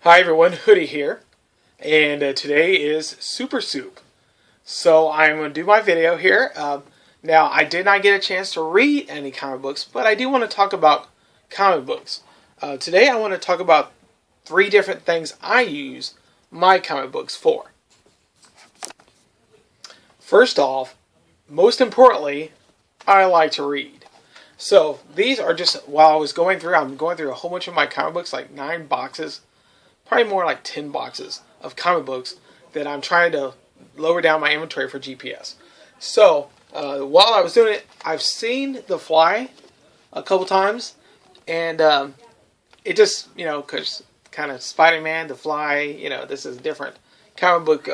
Hi everyone, Hoodie here, and today is Super Soup. So I'm going to do my video here. Now, I did not get a chance to read any comic books, but I do want to talk about comic books. Today I want to talk about 3 different things I use my comic books for. First off, most importantly, I like to read. So these are just, while I was going through, I'm going through a whole bunch of my comic books, like 9 boxes. Probably more like 10 boxes of comic books that I'm trying to lower down my inventory for GPS. So, while I was doing it, I've seen The Fly a couple times, and it just, because kind of Spider-Man, The Fly, this is a different comic book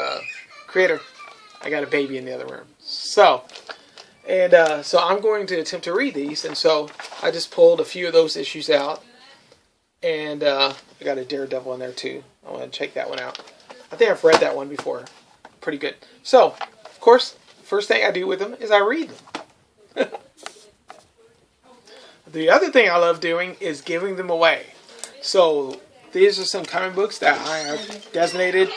creator. I got a baby in the other room. So, so I'm going to attempt to read these, and so I just pulled a few of those issues out. And I got a Daredevil in there too. I want to check that one out. I think I've read that one before. Pretty good. So, of course, first thing I do with them is I read them. The other thing I love doing is giving them away. So, these are some comic books that I have designated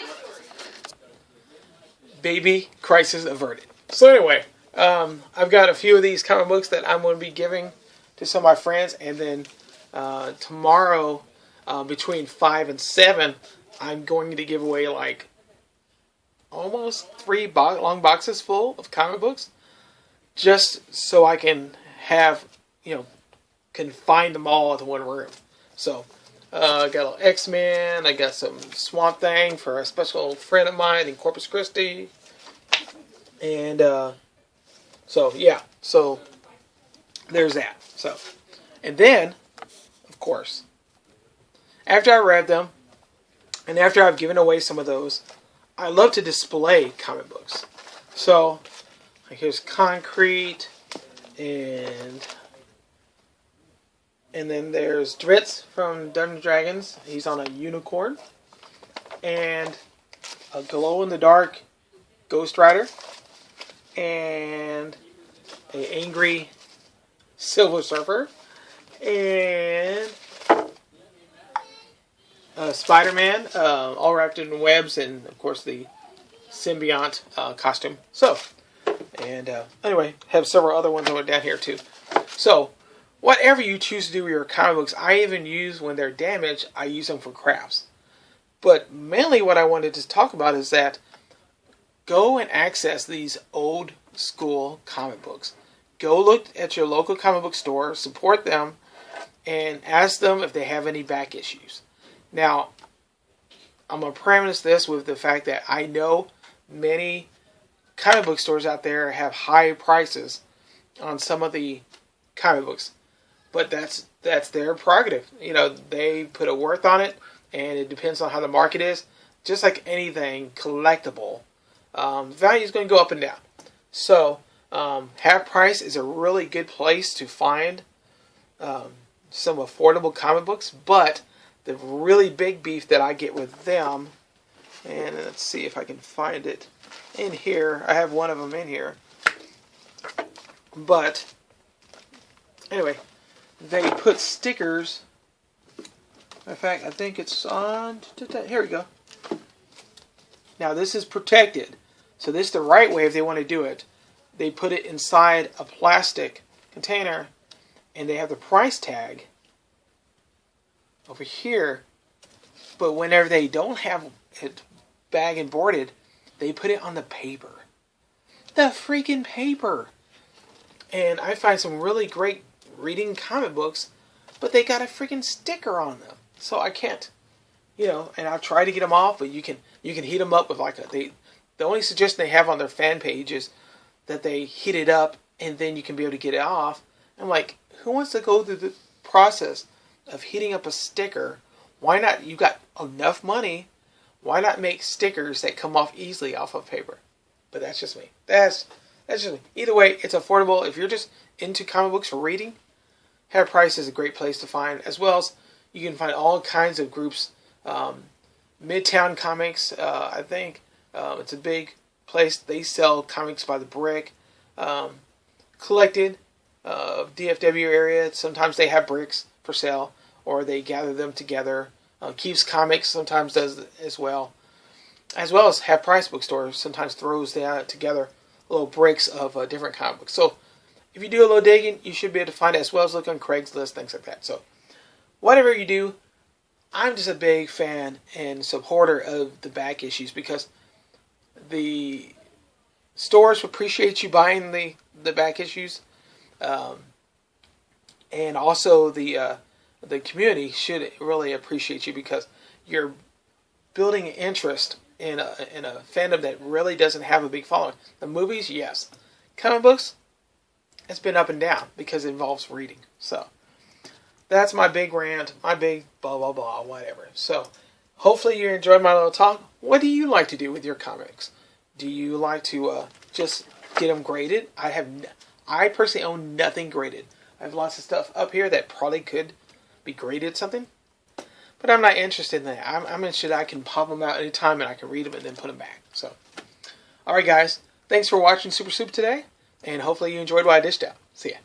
Baby Crisis Averted. So anyway, I've got a few of these comic books that I'm going to be giving to some of my friends, and then tomorrow, between 5 and 7, I'm going to give away like almost 3 long boxes full of comic books, just so I can have, can find them all into one room. So, I got a little X-Men, I got some Swamp Thing for a special friend of mine in Corpus Christi, and so yeah, so there's that. So, and then, of course, after I read them, and after I've given away some of those, I love to display comic books. So, like here's Concrete, and then there's Dritz from Dungeons & Dragons. He's on a unicorn. And a glow-in-the-dark Ghost Rider. And an angry Silver Surfer. And Spider-Man, all wrapped in webs, and of course the symbiote costume. So, and anyway, have several other ones over down here too. So, whatever you choose to do with your comic books, I even use, when they're damaged, I use them for crafts. But mainly what I wanted to talk about is that go and access these old school comic books. Go look at your local comic book store, support them, and ask them if they have any back issues. Now, I'm going to preface this with the fact that I know many comic book stores out there have high prices on some of the comic books. But that's their prerogative. They put a worth on it, and it depends on how the market is. Just like anything collectible, value is going to go up and down. So, half price is a really good place to find some affordable comic books, but the really big beef that I get with them, and let's see if I can find it in here. I have one of them in here. But, anyway, they put stickers. In fact, I think it's on, here we go. Now this is protected. So this is the right way if they want to do it. They put it inside a plastic container, and they have the price tag over here, but whenever they don't have it bag and boarded, they put it on the paper. The freaking paper! And I find some really great reading comic books, but they got a freaking sticker on them. So I can't, and I've tried to get them off, but you can heat them up with the only suggestion they have on their fan page is that they heat it up and then you can be able to get it off. I'm like, who wants to go through the process of heating up a sticker? Why not? You got enough money. Why not make stickers that come off easily off of paper? But that's just me. That's just me. Either way, it's affordable. If you're just into comic books for reading, Half Price is a great place to find. As well as you can find all kinds of groups. Midtown Comics, I think. It's a big place. They sell comics by the brick. Collected. DFW area. Sometimes they have bricks for sale, or they gather them together Keeps Comics sometimes does as well as Half Price Bookstore sometimes throws that together little breaks of different comic books. So if you do a little digging, you should be able to find it, as well as look on Craigslist, things like that. So whatever you do, I'm just a big fan and supporter of the back issues, because the stores appreciate you buying the back issues, and also the community should really appreciate you, because you're building interest in a fandom that really doesn't have a big following. The movies, yes. Comic books, it's been up and down because it involves reading. So that's my big rant, my big blah blah blah, whatever. So hopefully you enjoyed my little talk. What do you like to do with your comics? Do you like to just get them graded? I personally own nothing graded. I have lots of stuff up here that probably could be graded something, but I'm not interested in that. I'm interested I can pop them out anytime and I can read them and then put them back. So, alright guys, thanks for watching Super Soup today, and hopefully you enjoyed what I dished out. See ya.